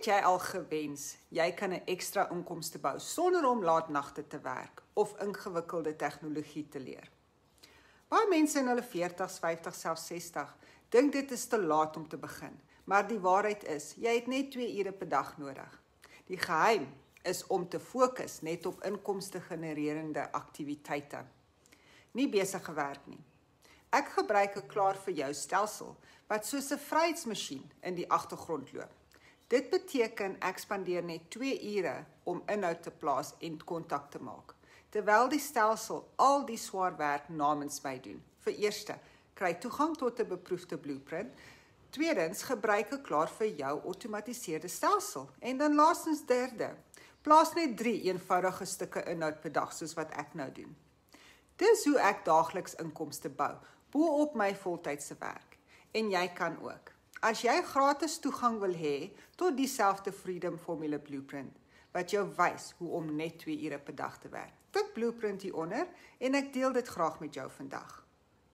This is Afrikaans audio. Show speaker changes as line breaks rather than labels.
Het jy al gewens, jy kan 'n ekstra inkomste bou sonder om laatnagte te werk of ingewikkelde tegnologie te leer? Baie mense in hulle 40s, 50s, selfs 60 dink dit is te laat om te begin, maar die waarheid is, jy het net 2 ure per dag nodig. Die geheim is om te fokus net op inkomste genererende aktiwiteite. Nie besige werk nie. Ek gebruik 'n klaar vir jou stelsel wat soos 'n vryheidsmasjien in die agtergrond loop. Dit beteken ek spandeer net 2 ure om inhoud te plaas en kontak te maak, terwyl die stelsel al die swaar werk namens my doen. Vir eerste, kry toegang tot 'n beproefde blueprint. Tweedens, gebruik 'n klaar vir jou outomatiseerde stelsel. En dan laastens derde, plaas net 3 eenvoudige stukke inhoud per dag soos wat ek nou doen. Dis hoe ek daagliks inkomste bou, bo-op my voltydse werk. En jy kan ook. As jy gratis toegang wil hê tot dieselfde Freedom Formule Blueprint, wat jou wys hoe om net 2 ure per dag te werk, tik Blueprint hieronder en ek deel dit graag met jou vandag.